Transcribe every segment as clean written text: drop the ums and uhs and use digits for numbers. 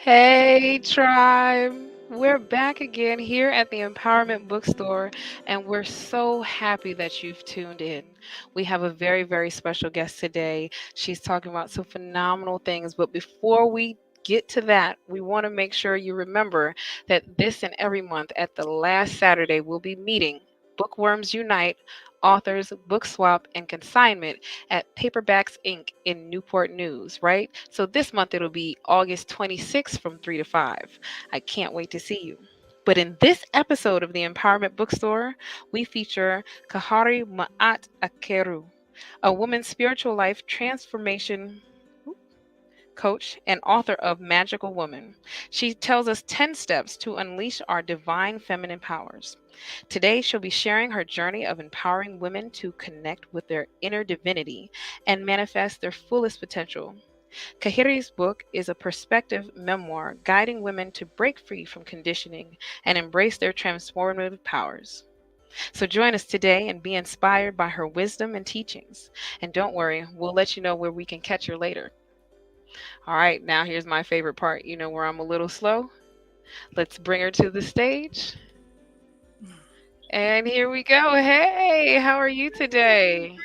Hey, tribe. We're back again here at the Empowerment Bookstore, and we're so happy that you've tuned in. We have a very, very special guest today. She's talking about some phenomenal things, but before we get to that, we want to make sure you remember that this and every month at the last Saturday, we'll be meeting Bookworms Unite, Authors, Book Swap, and Consignment at Paperbacks Inc. in Newport News, right? So this month it'll be August 26th from 3 to 5. I can't wait to see you. But in this episode of the Empowerment Bookstore, we feature Kahari Ma'at Akeru, a woman's spiritual life transformation coach and author of Magical Woman. She tells us 10 steps to unleash our divine feminine powers. Today, she'll be sharing her journey of empowering women to connect with their inner divinity and manifest their fullest potential. Kaheri's book is a perspective memoir guiding women to break free from conditioning and embrace their transformative powers. So join us today and be inspired by her wisdom and teachings. And don't worry, we'll let you know where we can catch her later. All right, now here's my favorite part. You know where I'm a little slow? Let's bring her to the stage. And here we go. Hey, how are you today?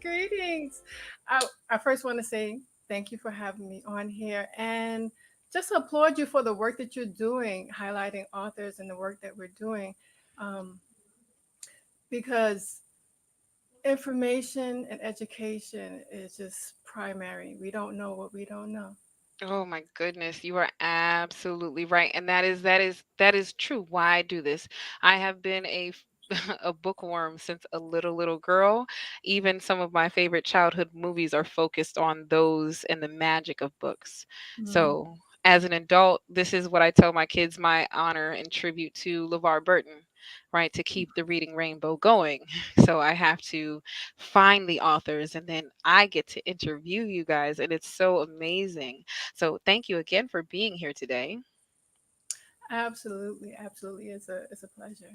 Greetings. I first want to say thank you for having me on here and just applaud you for the work that you're doing, highlighting authors and the work that we're doing. Um, because information and education is just primary. We don't know what we don't know. Oh my goodness, you are absolutely right. And that is true. Why I do this. I have been a bookworm since a little girl. Even some of my favorite childhood movies are focused on those and the magic of books. Mhm. So, as an adult, this is what I tell my kids my honor and tribute to LeVar Burton, right? To keep the reading rainbow going. So I have to find the authors and then I get to interview you guys and it's so amazing. So thank you again for being here today. Absolutely, absolutely. It's a pleasure.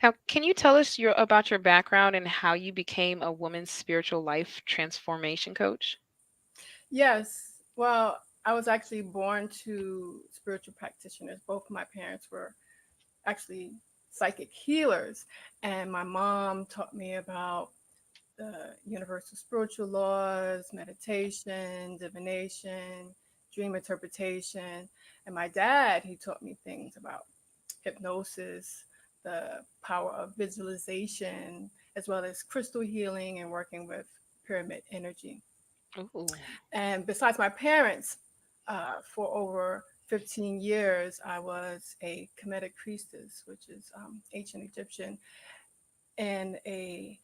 Now, can you tell us about your background and how you became a woman's spiritual life transformation coach? Yes. Well, I was actually born to spiritual practitioners. Both my parents were actually psychic healers. And my mom taught me about the universal spiritual laws, meditation, divination, dream interpretation. And my dad, he taught me things about hypnosis, the power of visualization, as well as crystal healing and working with pyramid energy. Ooh. And besides my parents, for over 15 years, I was a Kemetic priestess, which is ancient Egyptian, and a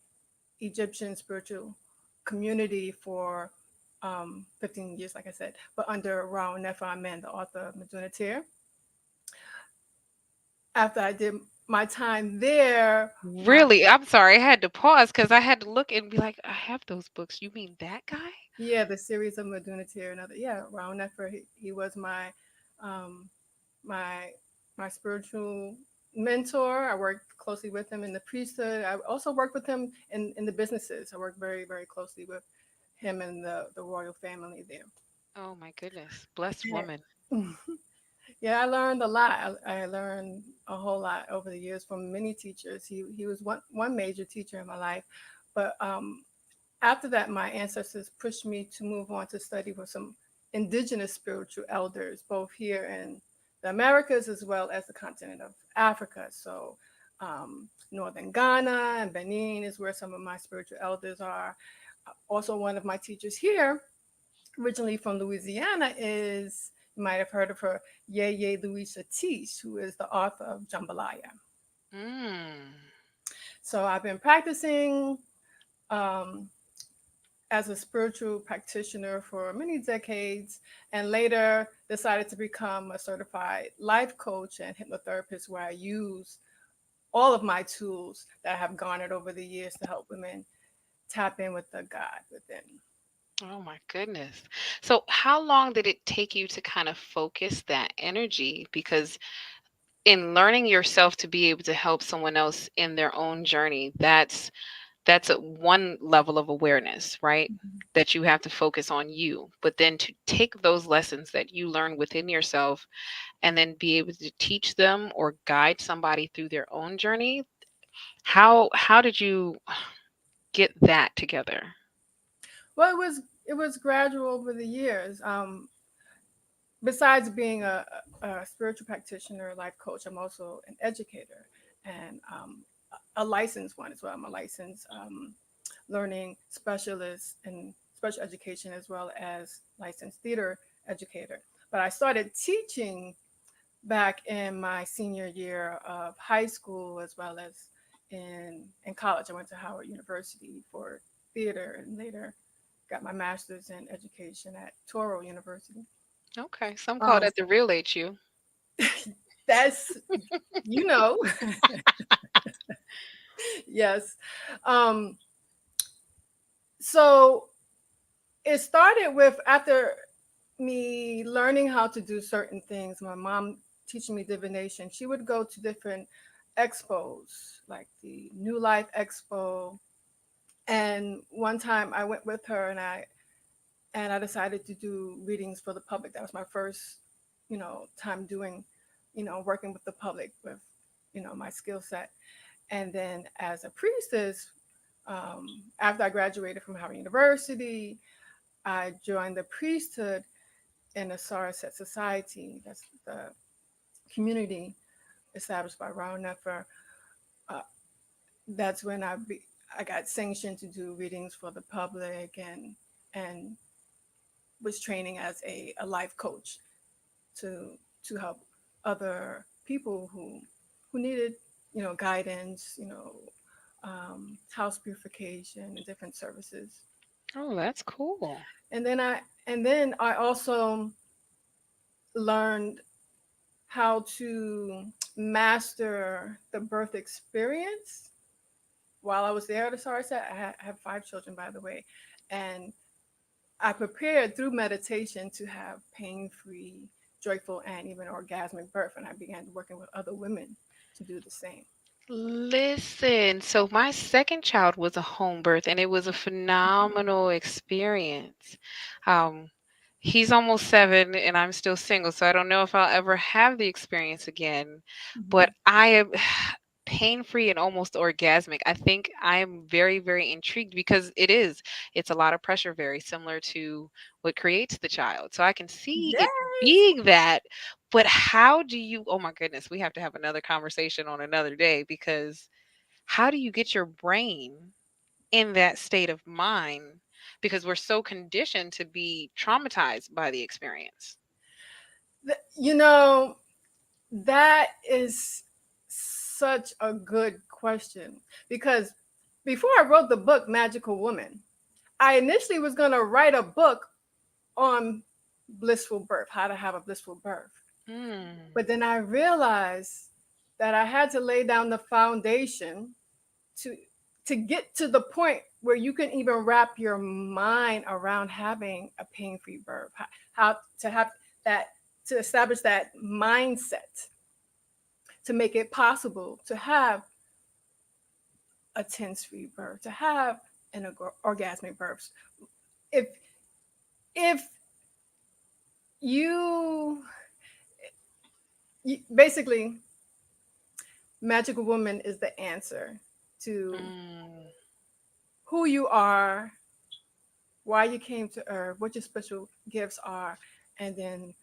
Egyptian spiritual community for 15 years, like I said, but under Raul Nefa Amen, the author of Medunatir. After I did my time there, my Really? I'm sorry. I had to pause because I had to look and be like, I have those books. You mean that guy? yeah, the series of Medunatir and other, yeah, Raul Nefa, he was um, my my spiritual mentor. I worked closely with him in the priesthood. I also worked with him in the businesses. I worked very, very closely with him and the royal family there. Oh my goodness. Blessed woman. Yeah. Yeah, I learned a lot. I learned a whole lot over the years from many teachers. He was one major teacher in my life, but after that, my ancestors pushed me to move on to study with some indigenous spiritual elders, both here in the Americas as well as the continent of Africa. So, northern Ghana and Benin is where some of my spiritual elders are. Also, one of my teachers here, originally from Louisiana, is, you might have heard of her, Yeye Louisa Tish, who is the author of Jambalaya. Mm. So I've been practicing um, as a spiritual practitioner for many decades, and later decided to become a certified life coach and hypnotherapist, where I use all of my tools that I have garnered over the years to help women tap in with the God within. Oh my goodness. So, how long did it take you to kind of focus that energy? Because in learning yourself to be able to help someone else in their own journey, that's one level of awareness, right? Mhm. That you have to focus on you, but then to take those lessons that you learn within yourself and then be able to teach them or guide somebody through their own journey. How did you get that together? Well, it was gradual over the years. Besides being a spiritual practitioner, life coach, I'm also an educator and a licensed one as well. I'm a licensed learning specialist in special education as well as licensed theater educator. But I started teaching back in my senior year of high school as well as in college. I went to Howard University for theater and later got my master's in education at Toro University. Okay, some call Um, that the real HU. that's you know, yes. Um, so it started with after me learning how to do certain things. My mom teaching me divination. She would go to different expos, like the New Life Expo. And one time I went with her and I decided to do readings for the public. That was my first, time doing, working with the public with, my skill set. And then as a priestess, after I graduated from Howard University, I joined the priesthood in a Saracet society. That's the community established by Ron Nefer. Uh, that's when I got sanctioned to do readings for the public and was training as a life coach to to help other people who needed guidance, house purification and different services. Oh, that's cool. And then I also learned how to master the birth experience while I was there at the Sarset. I have 5 children, by the way, and I prepared through meditation to have pain-free, joyful, and even orgasmic birth, and I began working with other women to do the same. Listen, so my second child was a home birth and it was a phenomenal experience. Um, he's almost 7 and I'm still single, so I don't know if I'll ever have the experience again. But Mhm. I am pain-free and almost orgasmic. I think I'm very, very intrigued because it's a lot of pressure, very similar to what creates the child. So I can see it Yes. being that, but how do you, oh my goodness, we have to have another conversation on another day because how do you get your brain in that state of mind? Because we're so conditioned to be traumatized by the experience. You know, that is such a good question because before I wrote the book Magical Woman, I initially was going to write a book on blissful birth, how to have a blissful birth. Mm. But then I realized that I had to lay down the foundation to to get to the point where you can even wrap your mind around having a pain-free birth, how to have that, to establish that mindset to make it possible to have a tense-free birth, to have an orgasmic birth. If if you, basically, Magical Woman is the answer to Mm. who you are, why you came to Earth, what your special gifts are, and then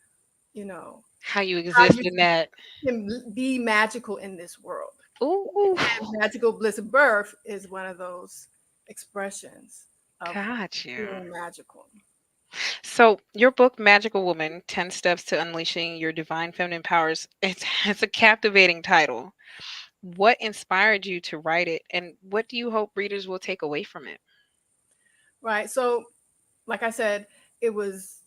you know How you how exist you in that. can be magical in this world. Ooh, And magical bliss of birth is one of those expressions of got you. being magical. So, your book, Magical Woman 10 Steps to Unleashing Your Divine Feminine Powers, it's a captivating title. What inspired you to write it, and what do you hope readers will take away from it? Right. So, like I said, it was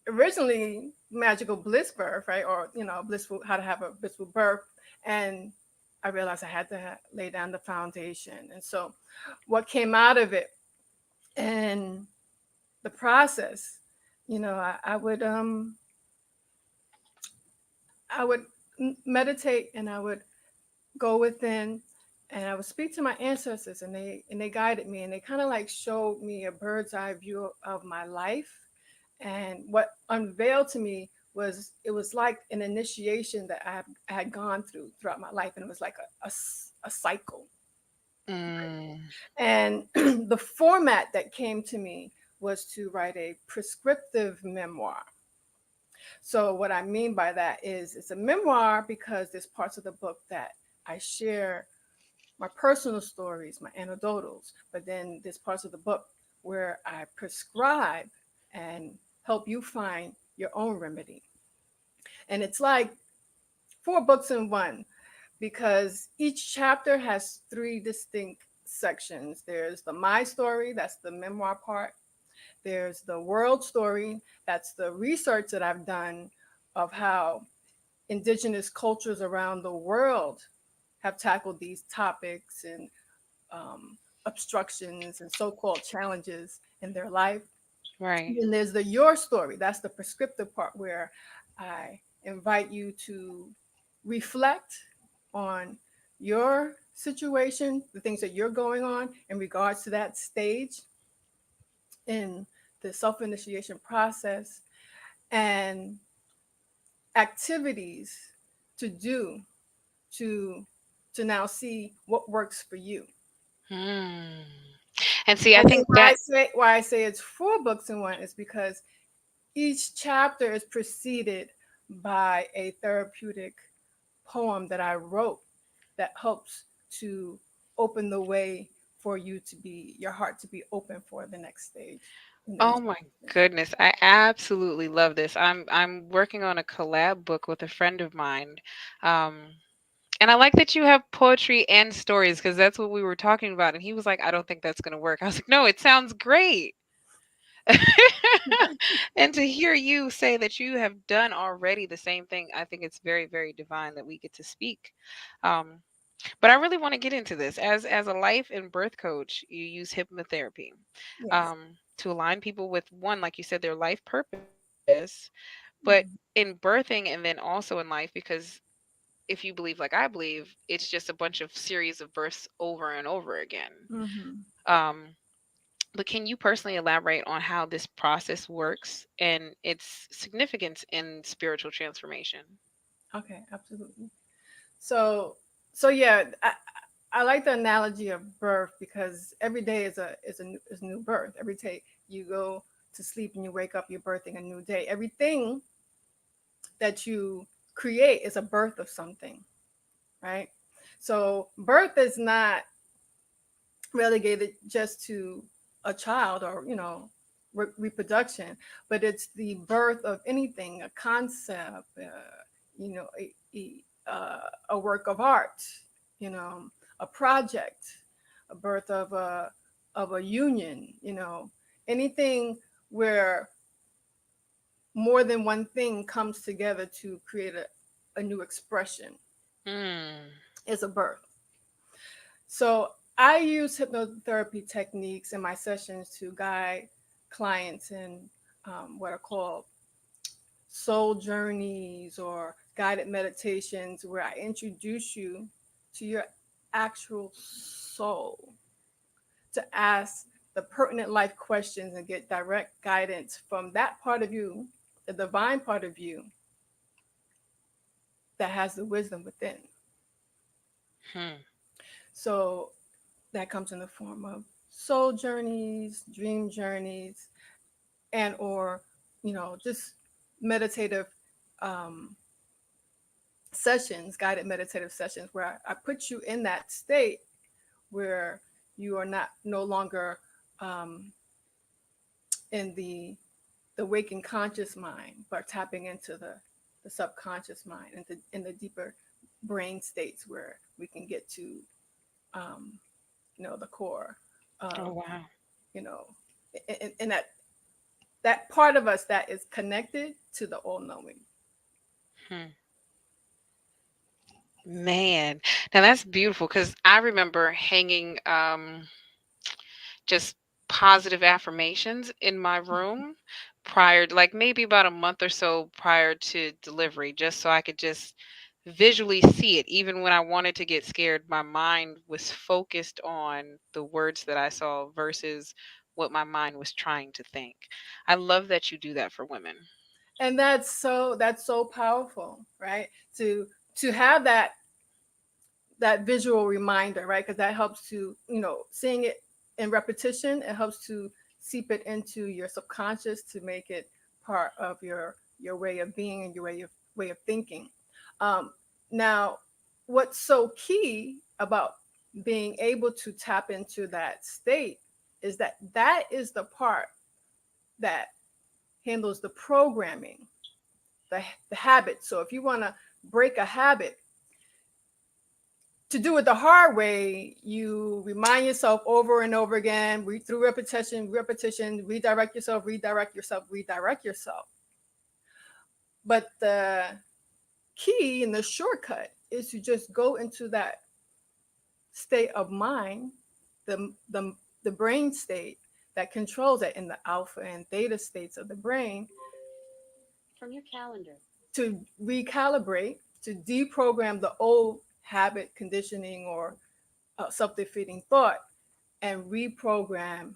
originally magical bliss birth, right? Or, blissful, how to have a blissful birth. And I realized I had to lay down the foundation. And so, what came out of it and the process, I would meditate and I would go within and I would speak to my ancestors, and they guided me, and they kind of like showed me a bird's eye view of my life. And what unveiled to me was, it was like an initiation that I had gone through throughout my life, and it was like a cycle. Mm. And the format that came to me was to write a prescriptive memoir. So what I mean by that is, it's a memoir because there's parts of the book that I share my personal stories, my anecdotals, but then there's parts of the book where I prescribe and help you find your own remedy. And it's like four books in one, because each chapter has three distinct sections. There's the my story, that's the memoir part. There's the world story, that's the research that I've done of how indigenous cultures around the world have tackled these topics and obstructions and so-called challenges in their life. Right. Then there's the your story. That's the prescriptive part, where I invite you to reflect on your situation, the things that you're going on in regards to that stage in the self-initiation process, and activities to do to now see what works for you. Hmm. And see, I And then think that. why I say it's four books in one is because each chapter is preceded by a therapeutic poem that I wrote that helps to open the way for you to be, your heart to be open for the next stage in the Oh my initiation. goodness, I absolutely love this. I'm working on a collab book with a friend of mine. Um, and I like that you have poetry and stories because that's what we were talking about. And he was like, I don't think that's going to work. I was like, no, it sounds great. And to hear you say that you have done already the same thing, I think it's very, very divine that we get to speak. Um, but I really want to get into this. As a life and birth coach, you use hypnotherapy Yes. to align people with one, like you said, their life purpose, but Mm-hmm. in birthing and then also in life, because if you believe like I believe, it's just a bunch of series of births over and over again. Mm-hmm. Um, but can you personally elaborate on how this process works and its significance in spiritual transformation? Okay, absolutely. So, yeah, I like the analogy of birth, because every day is a new birth. Every day you go to sleep and you wake up, you're birthing a new day. Everything that you create is a birth of something, right? So birth is not relegated just to a child, or reproduction, but it's the birth of anything, a concept, you know a work of art, you know a project, a birth of a union, anything where more than one thing comes together to create a new expression Hmm. is a birth. So I use hypnotherapy techniques in my sessions to guide clients in what are called soul journeys or guided meditations, where I introduce you to your actual soul to ask the pertinent life questions and get direct guidance from that part of you, the divine part of you that has the wisdom within. Hmm. So that comes in the form of soul journeys, dream journeys, and or just meditative um, sessions, guided meditative sessions, where I put you in that state where you are not no longer in the waking conscious mind, but tapping into the subconscious mind and in the deeper brain states, where we can get to um, the core Oh of wow. you know in that part of us that is connected to the all knowing. Hmm. Man, now that's beautiful because I remember hanging just positive affirmations in my room prior, like maybe about a month or so prior to delivery, just so I could just visually see it. Even when I wanted to get scared, my mind was focused on the words that I saw versus what my mind was trying to think. I love that you do that for women. And that's so powerful, right? To have that visual reminder, right? Because that helps to, seeing it in repetition, it helps to seep it into your subconscious to make it part of your way of being and your way of thinking. Um, Now, what's so key about being able to tap into that state is that that is the part that handles the programming, the habit. So if you want to break a habit, to do it the hard way, you remind yourself over and over again, through repetition, redirect yourself, redirect yourself. But the key and the shortcut is to just go into that state of mind, the brain state that controls it in the alpha and theta states of the brain, From your calendar. to recalibrate, to deprogram the old habit, conditioning, or self defeating thought, and reprogram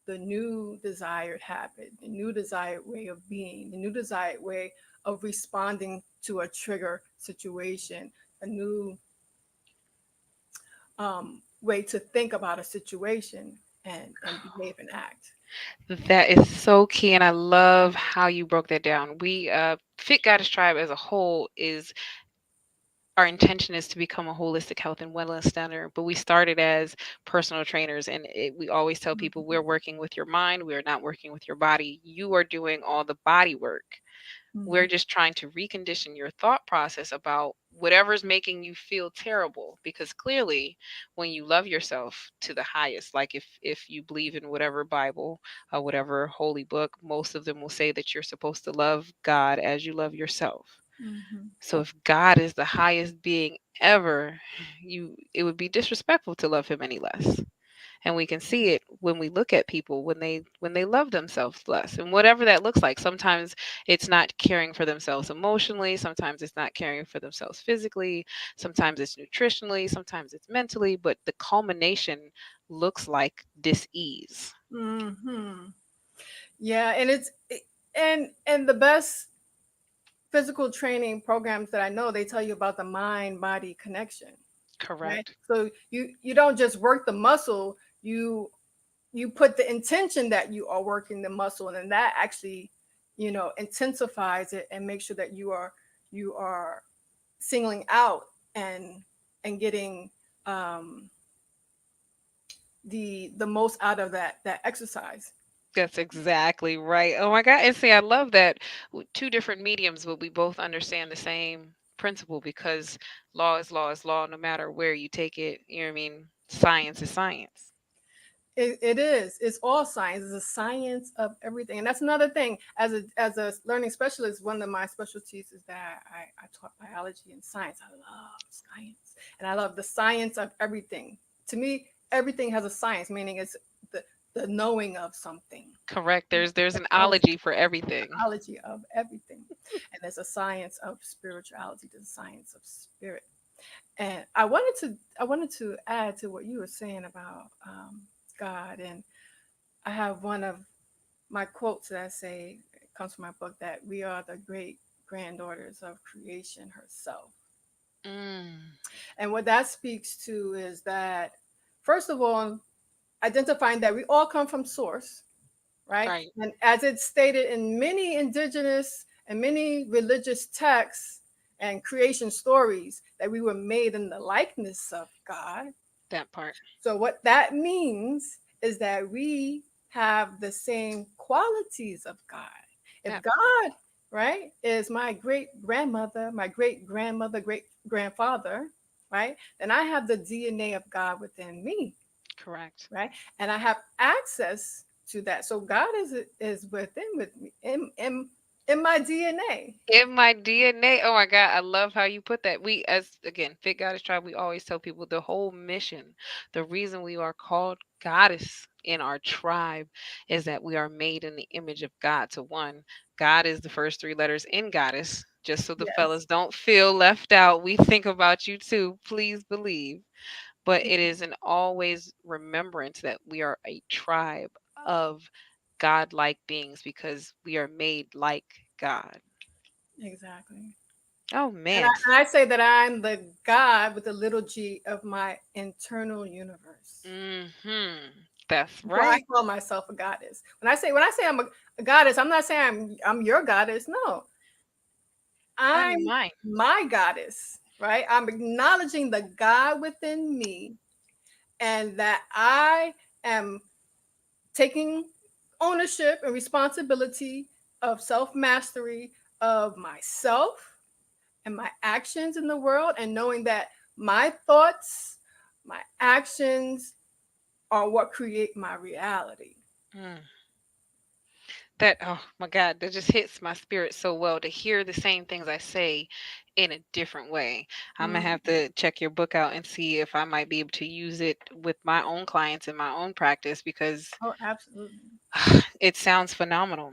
the new desired habit, the new desired way of being, the new desired way of responding to a trigger situation, a new way to think about a situation and behave and act. That is so key, and I love how you broke that down. We Fit Goddess Tribe as a whole is our intention is to become a holistic health and wellness center, but we started as personal trainers, and we always tell people we're working with your mind, we are not working with your body. You are doing all the body work. We're Mhm. just trying to recondition your thought process about whatever's making you feel terrible, because clearly when you love yourself to the highest, like if you believe in whatever Bible, whatever holy book, most of them will say that you're supposed to love God as you love yourself. Mhm. So if God is the highest being ever, you it would be disrespectful to love him any less. And we can see it when we look at people when they love themselves less. And whatever that looks like. Sometimes it's not caring for themselves emotionally, sometimes it's not caring for themselves physically, sometimes it's nutritionally, sometimes it's mentally, but the culmination looks like dis-ease. Mhm. Yeah, and and the best physical training programs that I know, they tell you about the mind body connection, right? Correct. So you don't just work the muscle, you put the intention that you are working the muscle, and then that actually, intensifies it and makes sure that you are singling out and getting um the most out of that exercise. That's exactly right. Oh my God. And see, I love that two different mediums, but we both understand the same principle, because law is law is law no matter where you take it. You know what I mean? Science is science. It is. It's all science. It's a science of everything, and that's another thing. As a learning specialist, one of my specialties is that I taught biology and science. I love science, and I love the science of everything. To me, everything has a science, meaning it's the the knowing of something, Correct. There's the an knowledge, ology for everything. ecology of everything, and there's a science of spirituality. There's a science of spirit. And I wanted to add to what you were saying about God, and I have one of my quotes that I say, it comes from my book, that we are the great granddaughters of creation herself. Mm, And what that speaks to is that, first of all, identifying that we all come from source, right? right. And as it's stated in many indigenous and many religious texts and creation stories, that we were made in the likeness of God. That part. So what that means is that we have the same qualities of God. If That part. God, right, is my great grandmother, my great grandmother, great grandfather, right, then I have the DNA of God within me, Correct. right, and I have access to that. So God is within with me in my DNA. In my DNA. Oh my God, I love how you put that. We, as again, Fit Goddess Tribe, we always tell people the whole mission, the reason we are called goddess in our tribe is that we are made in the image of God. To one, God is the first three letters in goddess. Just so the Yes. fellas don't feel left out, we think about you too. Please believe. But it is an always remembrance that we are a tribe of God-like beings because we are made like God. Exactly. Oh And man. I say that I'm the God with a little g of my internal universe. Mhm. That's So I right. call myself a goddess. When I say I'm a goddess, I'm not saying I'm your goddess. No, I'm I'm mine. my goddess. Right? I'm acknowledging the God within me, and that I am taking ownership and responsibility of self mastery of myself and my actions in the world, and knowing that my thoughts, my actions are what create my reality. Mm. That, oh my God, that just hits my spirit so well to hear the same things I say in a different way. I'm gonna Mm. have to check your book out and see if I might be able to use it with my own clients in my own practice because Oh, absolutely. it sounds phenomenal.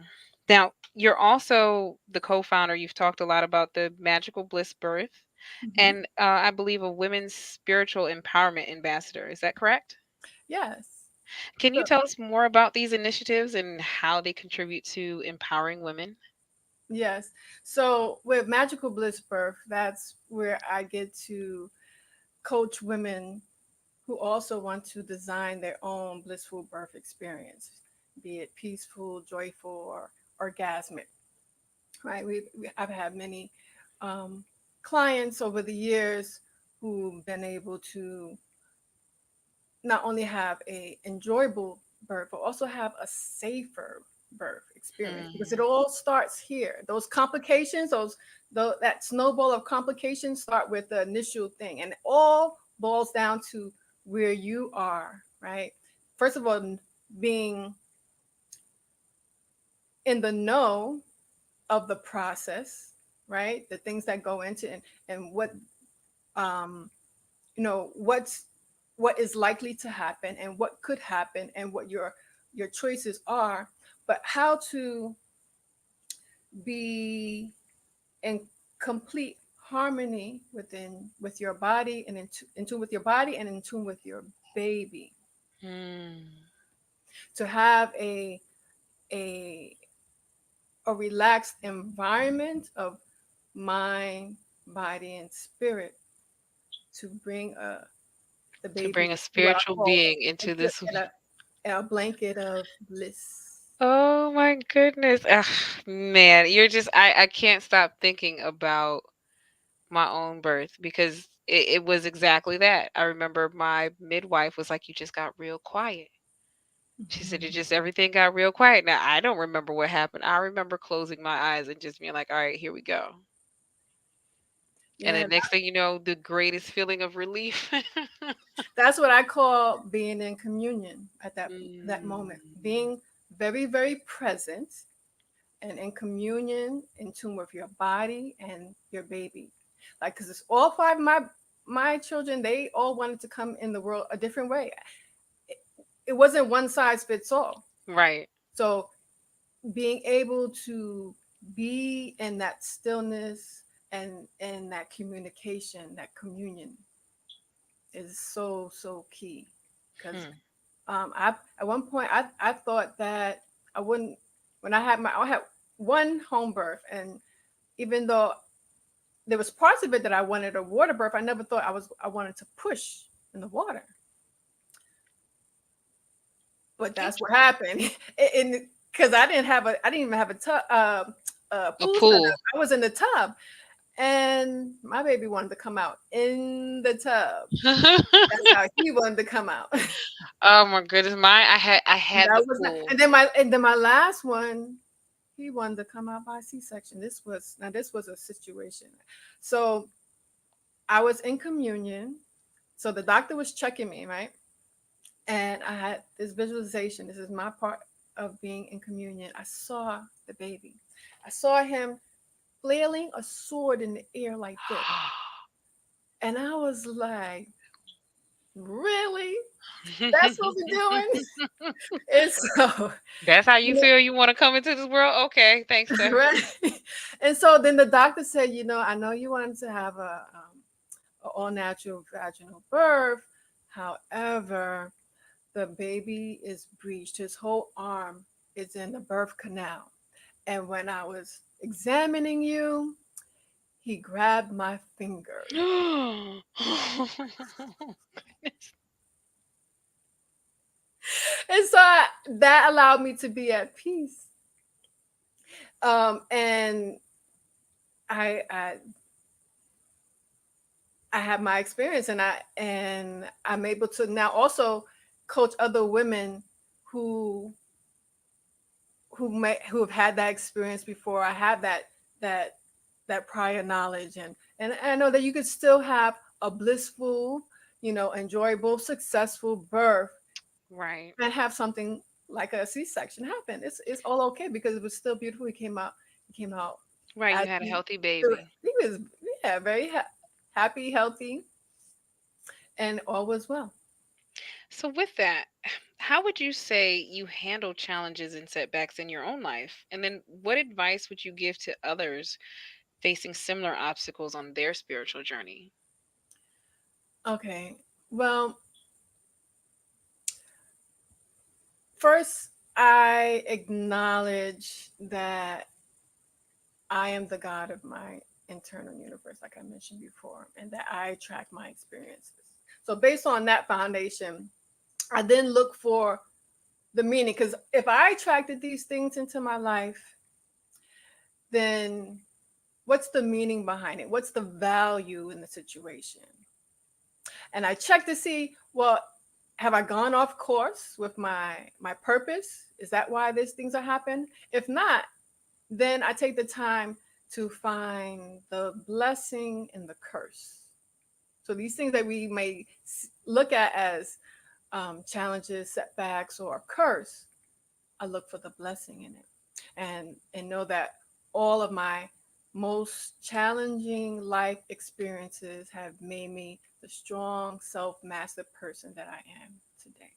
Now, you're also the co-founder. You've talked a lot about the Magical Bliss Birth, Hmm. and I believe a women's spiritual empowerment ambassador. Is that correct? Yes. Can you So, tell us more about these initiatives and how they contribute to empowering women? yes. So with Magical Bliss Birth, that's where I get to coach women who also want to design their own blissful birth experience, be it peaceful, joyful, or orgasmic. Right? I've had many um, clients over the years who've been able to not only have a enjoyable birth, but also have a safer birth experience, because it Hmm. all starts here. Those complications, that snowball of complications start with the initial thing, and it all boils down to where you are, right? First of all, being in the know of the process, right? The things that go into, and what um what's what is likely to happen, and what could happen, and what your choices are, but how to be in complete harmony with your body, and in tune with your body, and in tune with your baby, Hmm. to have a a relaxed environment of mind, body, and spirit, to bring the To baby bring a into what I spiritual call being into into this. a blanket of bliss. Oh my goodness. Ugh, man, you're just I can't stop thinking about my own birth because it was exactly that. I remember my midwife was like, "You just got real quiet." She said, "It Mhm. just everything got real quiet." Now I don't remember what happened. I remember closing my eyes and just being like, "All right, here we go." And Yeah, the next thing you know, the greatest feeling of relief. that's what I call being in communion at that moment. Mm, Being very, very present and in communion, in tune with your body and your baby. Like, because it's all five of my children, they all wanted to come in the world a different way. It, it wasn't one size fits all. right. So being able to be in that stillness and that communication, that communion, is so key. Because Hmm. I at one point I thought that I wouldn't, when I had one home birth, and even though there was parts of it that I wanted a water birth, I never thought I wanted to push in the water. But that's what Interesting. happened. And because I didn't even have a A pool set pool. up. I was in the tub, and my baby wanted to come out in the tub. That's how he wanted to come out. Oh my goodness, mine. I had the That was not, pool. and then my last one, he wanted to come out by C-section. This was a situation. So I was in communion. So the doctor was checking me, right? And I had this visualization. This is my part of being in communion. I saw the baby. I saw him flailing a sword in the air like this. And I was like, really? That's what we're doing? And so, That's how you you feel you want to come into this world? Okay, thanks, know, sir. right? And so then the doctor said, I know you wanted to have a all natural vaginal birth. However, the baby is breached. His whole arm is in the birth canal. And when I was examining you, he grabbed my finger. And so that allowed me to be at peace. And I, I I have my experience, and I'm able to now also coach other women who who have had that experience before. I have that that prior knowledge, and I know that you could still have a blissful, enjoyable, successful birth Right. and have something like a C-section happen. It's all okay because it was still beautiful. He came out Right, as you had a healthy he baby. he was, yeah, very happy, healthy, and all was well. So with that, how would you say you handle challenges and setbacks in your own life? And then what advice would you give to others facing similar obstacles on their spiritual journey? Okay. Well, first, I acknowledge that I am the God of my internal universe, like I mentioned before, and that I track my experiences. So, based on that foundation, I then look for the meaning. Because if I attracted these things into my life, then what's the meaning behind it? What's the value in the situation? And I check to see, well, have I gone off course with my purpose? Is that why these things are happening? If not, then I take the time to find the blessing and the curse. So these things that we may look at as challenges, setbacks, or a curse, I look for the blessing in it, and know that all of my most challenging life experiences have made me the strong, self-mastered person that I am today.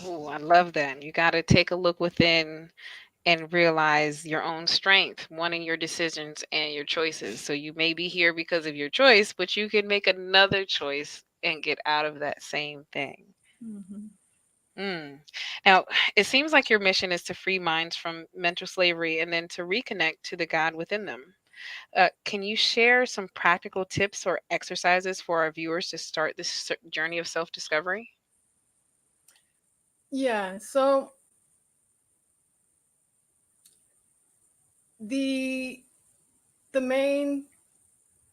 Oh, I love that. You got to take a look within and realize your own strength, one in your decisions and your choices. So you may be here because of your choice, but you can make another choice and get out of that same thing. Mm-hmm. Mm. Now, it seems like your mission is to free minds from mental slavery and then to reconnect to the God within them. Can you share some practical tips or exercises for our viewers to start this journey of self discovery? Yeah. So the the main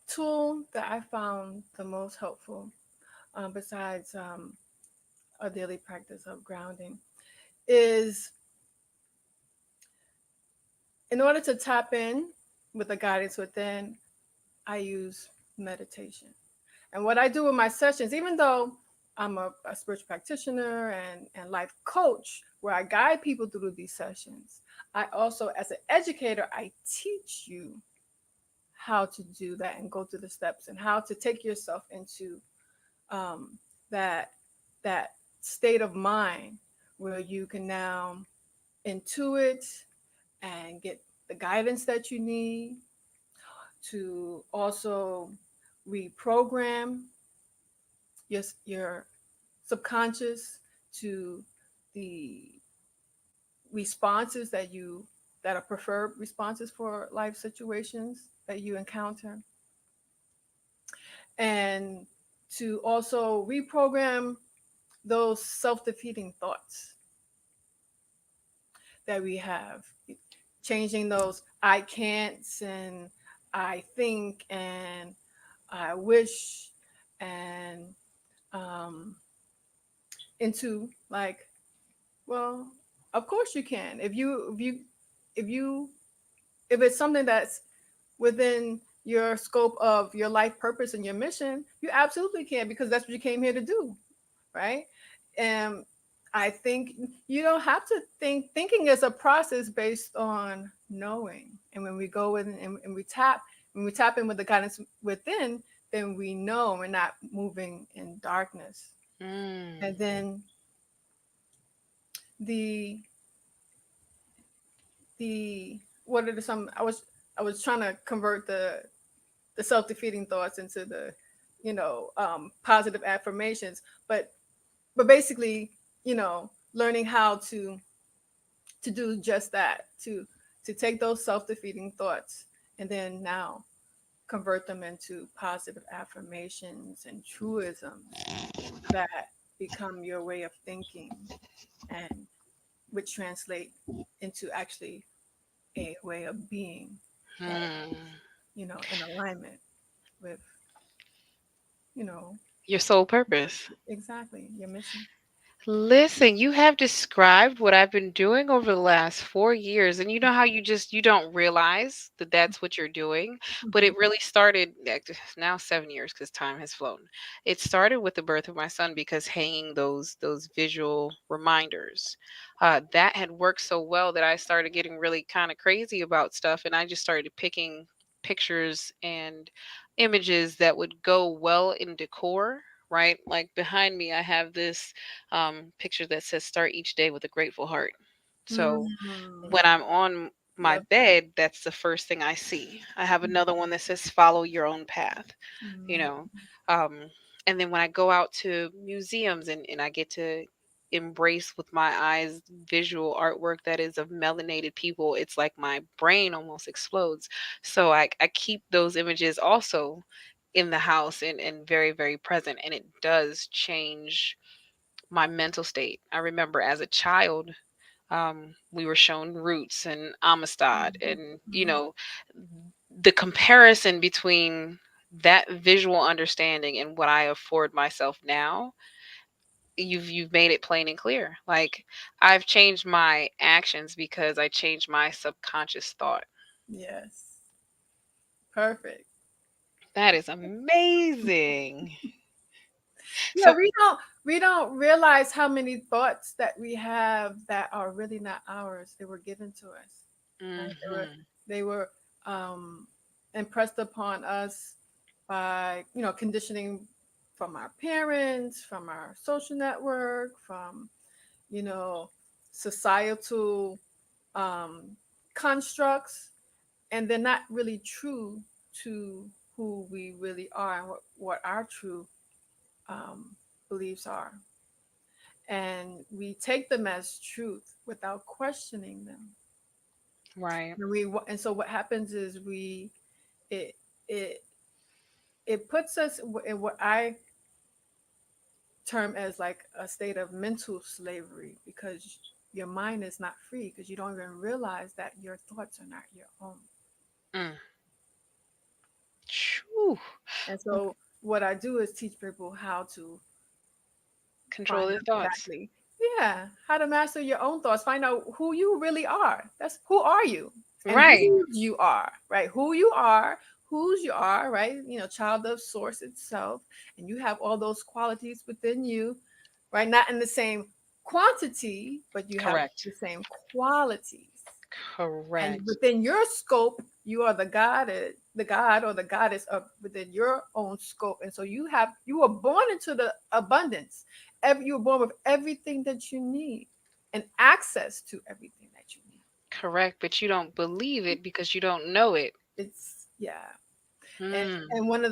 tool that I found the most helpful, besides a daily practice of grounding, is in order to tap in with the guidance within, I use meditation. And what I do with my sessions, even though I'm a spiritual practitioner and life coach, where I guide people through these sessions, I also, as an educator, I teach you how to do that and go through the steps and how to take yourself into um, that that state of mind where you can now intuit and get the guidance that you need to also reprogram your subconscious to the responses that are preferred responses for life situations that you encounter, and to also reprogram those self-defeating thoughts that we have, changing those I can'ts and I think and I wish, and into like, well, of course you can. If you if it's something that's within your scope of your life purpose and your mission, you absolutely can, because that's what you came here to do, right? And I think you don't have to think. Thinking is a process based on knowing. And when we go in and we tap in with the guidance within, then we know we're not moving in darkness. Mm. And then the the what are the some I was trying to convert the self-defeating thoughts into the positive affirmations, but basically, learning how to do just that, to take those self-defeating thoughts and then now convert them into positive affirmations and truisms that become your way of thinking, and which translate into actually a way of being, and Hmm. in alignment with you know Your sole purpose. exactly your mission. Listen, you have described what I've been doing over the last 4 years, and you know how you don't realize that that's what you're doing, but Mhm. it really started now 7 years because time has flown. It started with the birth of my son because hanging those visual reminders, that had worked so well that I started getting really kind of crazy about stuff, and I just started picking pictures and images that would go well in decor. Right, like behind me, I have this picture that says start each day with a grateful heart. So Mm, when I'm on my love that. bed, that's the first thing I see. I have another one that says follow your own path, you Mm, know. Um, and then when I go out to museums and I get to embrace with my eyes visual artwork that is of melanated people, it's like my brain almost explodes. So I keep those images also in the house and very, very present. And it does change my mental state. I remember as a child, we were shown Roots and Amistad, mhm, and mhm. the comparison between that visual understanding and what I afford myself now. You've made it plain and clear. Like I've changed my actions because I changed my subconscious thought. Yes, perfect. That is amazing. Yeah, So, we don't realize how many thoughts that we have that are really not ours. They were given to us, right? hmm, They were um, impressed upon us by conditioning from our parents, from our social network, from you know societal um, constructs, and they're not really true to who we really are and what our true um, beliefs are, and we take them as truth without questioning them. right, And so what happens is it it it puts us in what I term as like a state of mental slavery, because your mind is not free, because you don't even realize that your thoughts are not your own. mm, phew, And so what I do is teach people how to control find their out thoughts. exactly, yeah, how to master your own thoughts, find out who you really are. That's who are you, and Right, whose you are, right? Who you are, whose you are, right? Child of source itself, and you have all those qualities within you, right? Not in the same quantity, but you have correct, the same qualities. And correct, within your scope, you are the god or the goddess of within your own scope. And so you were born into the abundance. You were born with everything that you need and access to everything that you need. correct. But you don't believe it because you don't know it. It's yeah. And Hmm. and one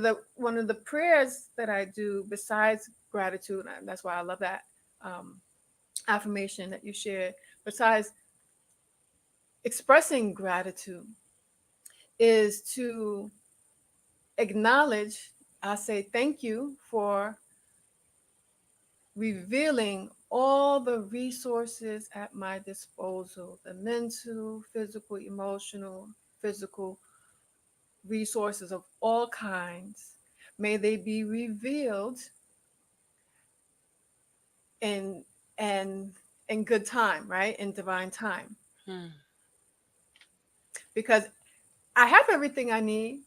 of the prayers that I do besides gratitude, and that's why I love that um, affirmation that you shared. Besides expressing gratitude, is to acknowledge. I say thank you for revealing all the resources at my disposal, the mental, physical, emotional, physical resources of all kinds. May they be revealed in and in good time, right? In divine time. Hmm. Because I have everything I need.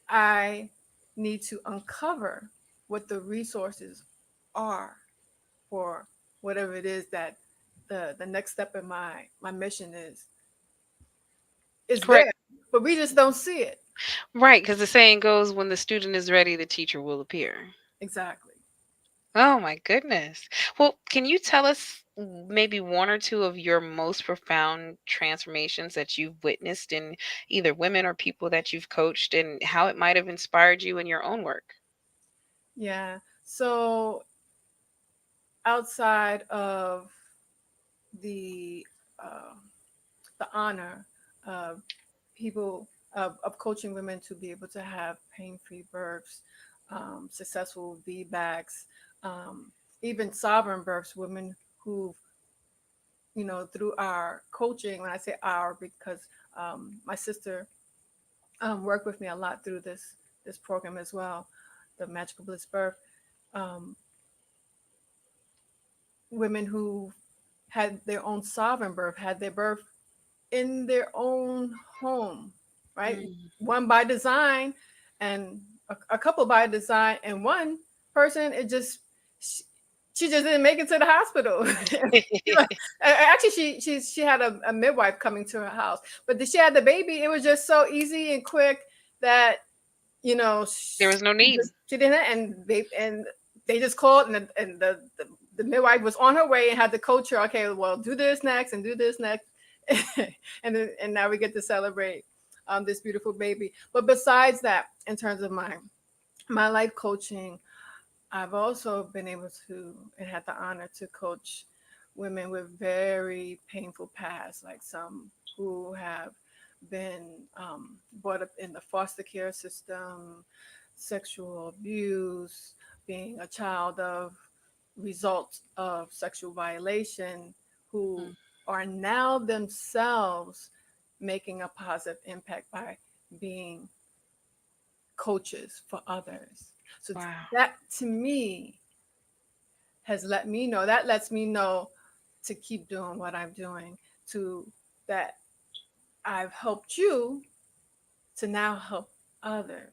I need to uncover what the resources are for whatever it is that the next step in my mission is Correct. there, but we just don't see it. Right, because the saying goes, when the student is ready, the teacher will appear. Exactly. Oh my goodness. Well, can you tell us maybe one or two of your most profound transformations that you've witnessed in either women or people that you've coached and how it might have inspired you in your own work? Yeah. So outside of the uh, the honor of people of coaching women to be able to have pain-free births, successful VBACs, um, even sovereign births, women who, through our coaching, when I say our, because my sister worked with me a lot through this program as well, the Magical Bliss Birth. Um, Women who had their own sovereign birth, had their birth in their own home, right? Mm. One by design, and a couple by design, and one person, she, she just didn't make it to the hospital. Actually, she had a midwife coming to her house, but she had the baby. It was just so easy and quick that There was no need. she didn't, and they just called, and the midwife was on her way and had to coach her. Okay, well, do this next and do this next, and now we get to celebrate this beautiful baby. But besides that, in terms of my life coaching, I've also been able to and had the honor to coach women with very painful pasts, like some who have been brought up in the foster care system, sexual abuse, being a child of results of sexual violation, who Mm. are now themselves making a positive impact by being coaches for others. So Wow. that to me lets me know to keep doing what I'm doing, to that I've helped you to now help others.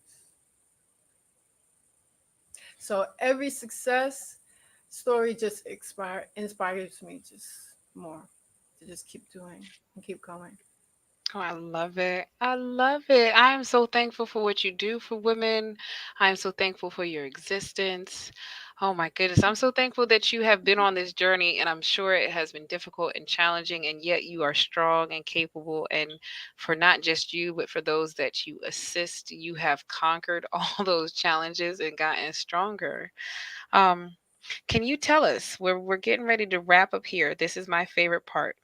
So every success story just inspires me just more to just keep doing and keep going. Oh, I love it. I love it. I am so thankful for what you do for women. I am so thankful for your existence. Oh my goodness. I'm so thankful that you have been on this journey, and I'm sure it has been difficult and challenging, and yet you are strong and capable. And for not just you, but for those that you assist, you have conquered all those challenges and gotten stronger. Um, can you tell us, we're getting ready to wrap up here. This is my favorite part.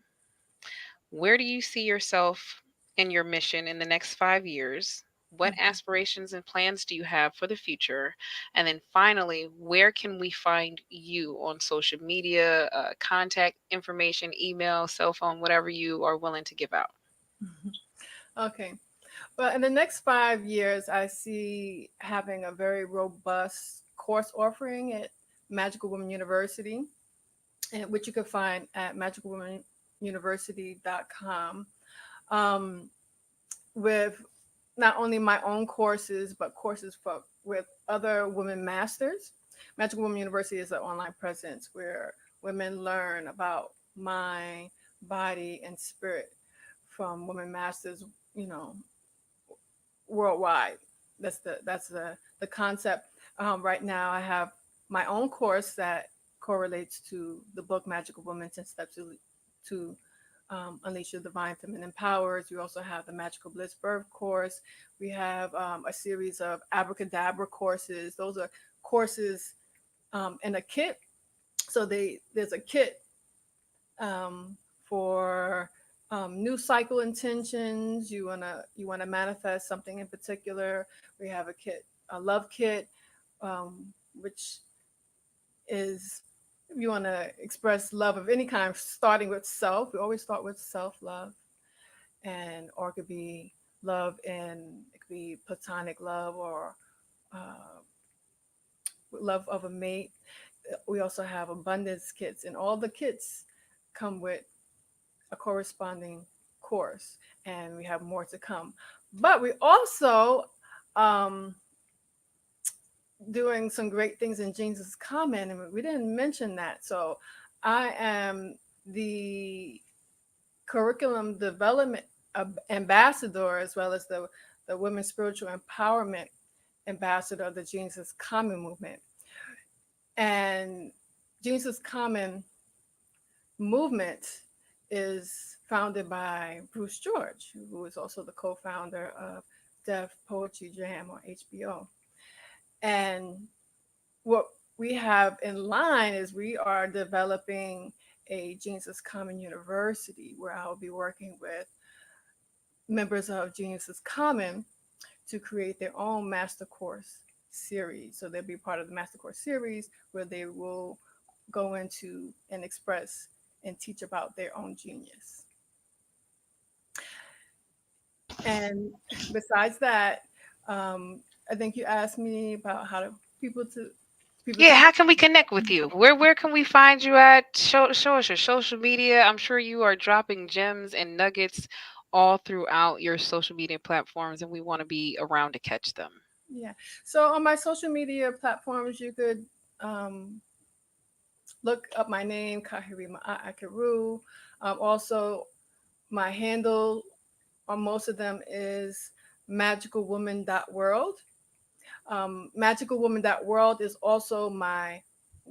Where do you see yourself in your mission in the next 5 years? What aspirations and plans do you have for the future? And then finally, where can we find you on social media, contact information, email, cell phone, whatever you are willing to give out? Okay. Well, in the next 5 years, I see having a very robust course offering at Magical Woman University, and which you can find at magicalwomanuniversity.com. Um, with not only my own courses, but courses with other women masters. Magical Woman University is an online presence where women learn about mind, body, and spirit from women masters, you know, worldwide. That's the concept. Right now, I have my own course that correlates to the book Magical Woman: 10 Steps to Unleash Your Divine Feminine Powers. We also have the Magical Bliss Birth course. We have a series of abracadabra courses. Those are courses in a kit. So there's a kit for new cycle intentions. You wanna manifest something in particular. We have a love kit, which is if you want to express love of any kind, starting with self. We always start with self love, and or it could be love, and it could be platonic love or uh, love of a mate. We also have abundance kits, and all the kits come with a corresponding course, and we have more to come. But we also um, doing some great things in Jesus Comment, and we didn't mention that. So I am the curriculum development ambassador, as well as the the Women's Spiritual Empowerment Ambassador of the Jesus Common Movement. And Jesus Common Movement is founded by Bruce George, who is also the co founder of Def Poetry Jam or HBO. And what we have in line is we are developing a Jesus Common University where I'll be working with members of Geniuses Common to create their own master course series. So they'll be part of the master course series where they will go into and express and teach about their own genius. And besides that, I think you asked me about how to people to people Yeah, to how can we connect with you? Where can we find you at? Show us your social media. I'm sure you are dropping gems and nuggets all throughout your social media platforms, and we want to be around to catch them. yeah. So on my social media platforms, you could um, look up my name, Kaheri Akaru. Also, my handle on most of them is magicalwoman.world. Magicalwoman.world is also my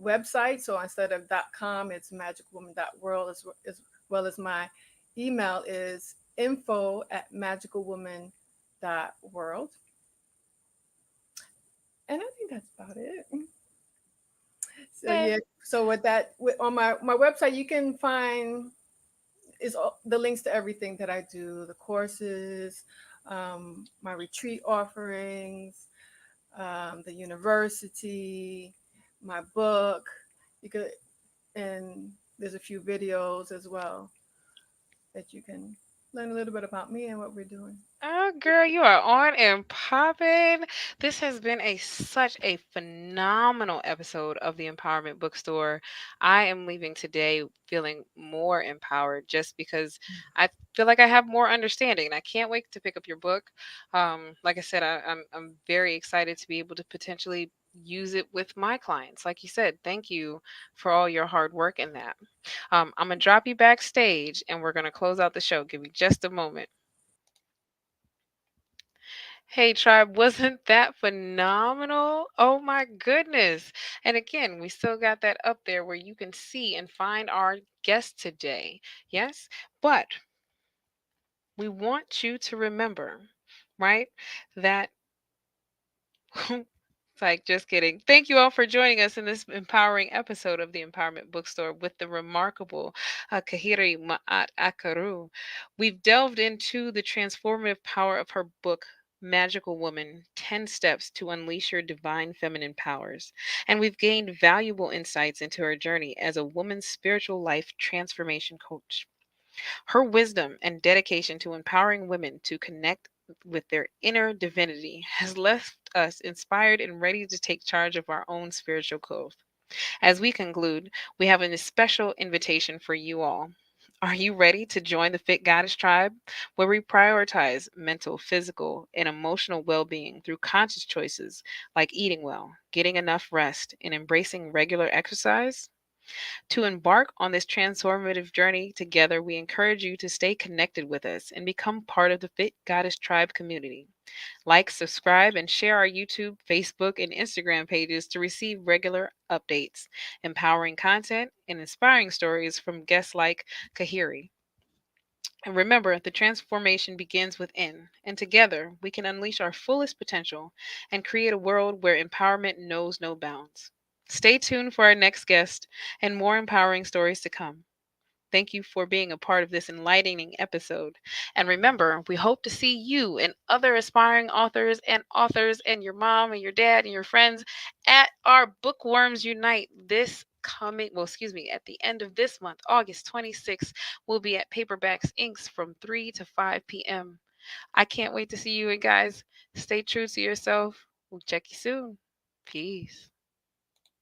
website. So instead of .com, it's magicalwoman.world as well as my email is info@magicalwoman.world. And I think that's about it. So Eh, yeah, so on my website you can find the links to everything that I do, the courses, my retreat offerings, the university, my book. You could, and there's a few videos as well that you can learn a little bit about me and what we're doing. Oh, girl, you are on and popping. This has been such a phenomenal episode of the Empowerment Bookstore. I am leaving today feeling more empowered just because I feel like I have more understanding. And I can't wait to pick up your book. Like I said, I'm very excited to be able to potentially use it with my clients. Like you said, thank you for all your hard work in that. I'm gonna drop you backstage, and we're gonna close out the show. Give me just a moment. Hey, Tribe, wasn't that phenomenal? Oh my goodness. And again, we still got that up there where you can see and find our guest today. Yes, but we want you to remember, right, that it's like, just kidding. Thank you all for joining us in this empowering episode of the Empowerment Bookstore with the remarkable Kahiri Ma'at Akaru. We've delved into the transformative power of her book, Magical Woman 10 Steps to Unleash Your Divine Feminine Powers. And we've gained valuable insights into her journey as a woman's spiritual life transformation coach. Her wisdom and dedication to empowering women to connect with their inner divinity has left us inspired and ready to take charge of our own spiritual growth. As we conclude, we have a special invitation for you all. Are you ready to join the Fit Goddess Tribe, where we prioritize mental, physical, and emotional well being through conscious choices like eating well, getting enough rest, and embracing regular exercise? To embark on this transformative journey together, we encourage you to stay connected with us and become part of the Fit Goddess Tribe community. Like, subscribe, and share our YouTube, Facebook, and Instagram pages to receive regular updates, empowering content, and inspiring stories from guests like Kahiri. And remember, the transformation begins within, and together we can unleash our fullest potential and create a world where empowerment knows no bounds. Stay tuned for our next guest and more empowering stories to come. Thank you for being a part of this enlightening episode. And remember, we hope to see you and other aspiring authors and your mom and your dad and your friends at our Bookworms Unite this coming, well, excuse me, at the end of this month, August 26th. We'll be at Paperbacks Inks from 3 to 5 p.m. I can't wait to see you, and guys, stay true to yourself. We'll check you soon. Peace.